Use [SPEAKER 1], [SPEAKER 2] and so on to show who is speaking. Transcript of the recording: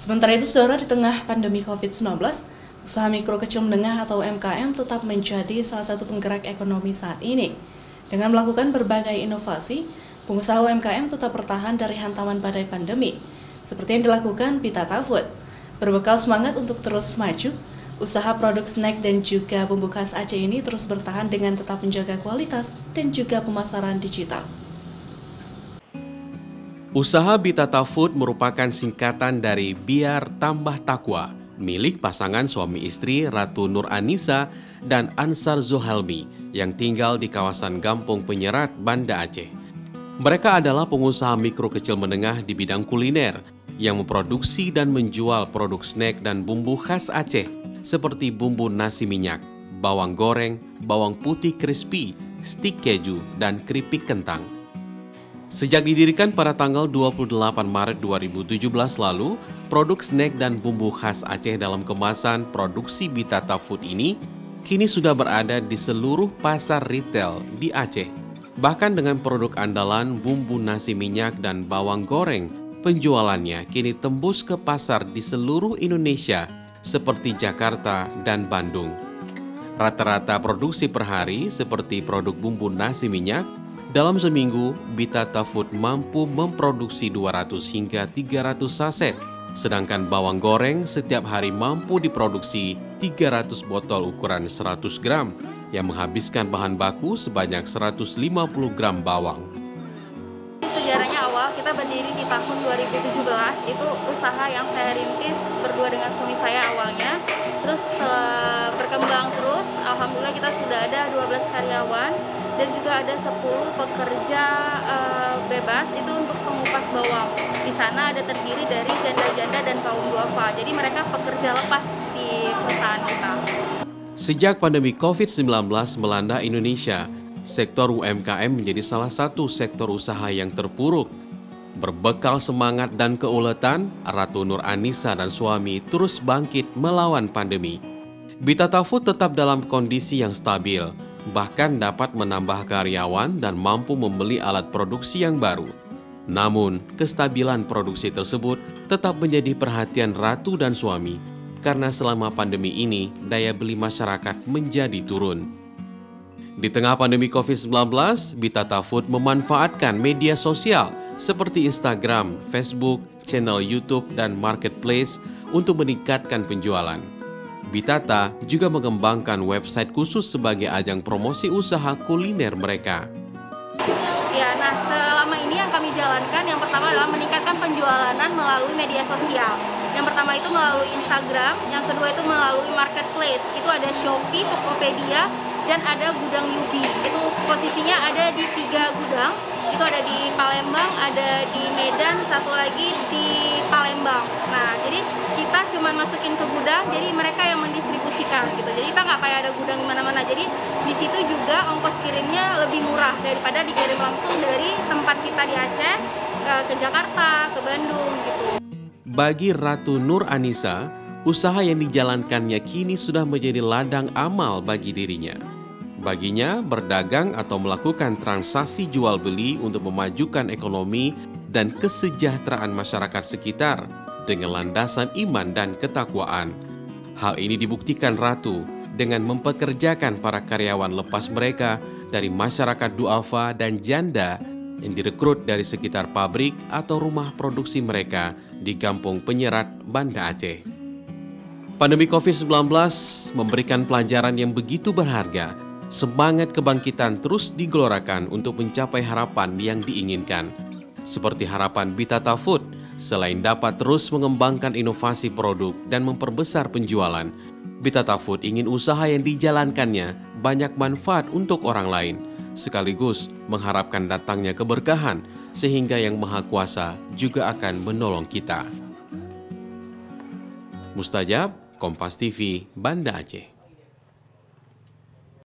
[SPEAKER 1] Sementara itu, saudara, di tengah pandemi COVID-19, usaha mikro kecil menengah atau UMKM tetap menjadi salah satu penggerak ekonomi saat ini. Dengan melakukan berbagai inovasi, pengusaha UMKM tetap bertahan dari hantaman badai pandemi. Seperti yang dilakukan Bitata Food. Berbekal semangat untuk terus maju, usaha produk snack dan juga bumbu khas Aceh ini terus bertahan dengan tetap menjaga kualitas dan juga pemasaran digital.
[SPEAKER 2] Usaha Bitata Food merupakan singkatan dari Biar Tambah Takwa, milik pasangan suami istri Ratu Nur Anissa dan Ansar Zuhelmi yang tinggal di kawasan Gampung Penyerat, Banda Aceh. Mereka adalah pengusaha mikro kecil menengah di bidang kuliner yang memproduksi dan menjual produk snack dan bumbu khas Aceh seperti bumbu nasi minyak, bawang goreng, bawang putih crispy, stik keju, dan keripik kentang. Sejak didirikan pada tanggal 28 Maret 2017 lalu, produk snack dan bumbu khas Aceh dalam kemasan produksi Bitata Food ini kini sudah berada di seluruh pasar retail di Aceh. Bahkan dengan produk andalan bumbu nasi minyak dan bawang goreng, penjualannya kini tembus ke pasar di seluruh Indonesia seperti Jakarta dan Bandung. Rata-rata produksi per hari seperti produk bumbu nasi minyak, dalam seminggu, Bitata Food mampu memproduksi 200 hingga 300 saset, sedangkan bawang goreng setiap hari mampu diproduksi 300 botol ukuran 100 gram, yang menghabiskan bahan baku sebanyak 150 gram bawang.
[SPEAKER 3] Sejarahnya awal kita berdiri di tahun 2017, itu usaha yang saya rintis berdua dengan suami saya awalnya. Terus berkembang terus, alhamdulillah kita sudah ada 12 karyawan dan juga ada 10 pekerja bebas itu untuk pengupas bawang. Di sana ada terdiri dari janda-janda dan kaum duafa. Jadi mereka pekerja lepas di perusahaan kita.
[SPEAKER 2] Sejak pandemi COVID-19 melanda Indonesia, sektor UMKM menjadi salah satu sektor usaha yang terpuruk. Berbekal semangat dan keuletan, Ratu Nur Anissa dan suami terus bangkit melawan pandemi. Bitata Food tetap dalam kondisi yang stabil, bahkan dapat menambah karyawan dan mampu membeli alat produksi yang baru. Namun, kestabilan produksi tersebut tetap menjadi perhatian Ratu dan suami, karena selama pandemi ini daya beli masyarakat menjadi turun. Di tengah pandemi COVID-19, Bitata Food memanfaatkan media sosial seperti Instagram, Facebook, channel YouTube, dan Marketplace untuk meningkatkan penjualan. Bitata juga mengembangkan website khusus sebagai ajang promosi usaha kuliner mereka.
[SPEAKER 3] Ya, nah selama ini yang kami jalankan, yang pertama adalah meningkatkan penjualan melalui media sosial. Yang pertama itu melalui Instagram, yang kedua itu melalui Marketplace. Itu ada Shopee, Tokopedia, dan ada gudang Yubi. Itu posisinya ada di 3 gudang. Itu ada di Palembang, ada di Medan, satu lagi di Palembang. Nah, jadi kita cuma masukin ke gudang, jadi mereka yang mendistribusikan gitu. Jadi kita nggak kayak ada gudang di mana-mana. Jadi di situ juga ongkos kirimnya lebih murah daripada dikirim langsung dari tempat kita di Aceh ke Jakarta, ke Bandung gitu.
[SPEAKER 2] Bagi Ratu Nur Anissa, usaha yang dijalankannya kini sudah menjadi ladang amal bagi dirinya. Baginya, berdagang atau melakukan transaksi jual-beli untuk memajukan ekonomi dan kesejahteraan masyarakat sekitar dengan landasan iman dan ketakwaan. Hal ini dibuktikan Ratu dengan mempekerjakan para karyawan lepas mereka dari masyarakat duafa dan janda yang direkrut dari sekitar pabrik atau rumah produksi mereka di Gampung Penyerat, Banda Aceh. Pandemi COVID-19 memberikan pelajaran yang begitu berharga. Semangat kebangkitan terus digelorakan untuk mencapai harapan yang diinginkan. Seperti harapan Bitata Food, selain dapat terus mengembangkan inovasi produk dan memperbesar penjualan, Bitata Food ingin usaha yang dijalankannya banyak manfaat untuk orang lain, sekaligus mengharapkan datangnya keberkahan sehingga Yang Maha Kuasa juga akan menolong kita. Mustajab, Kompas TV, Banda Aceh.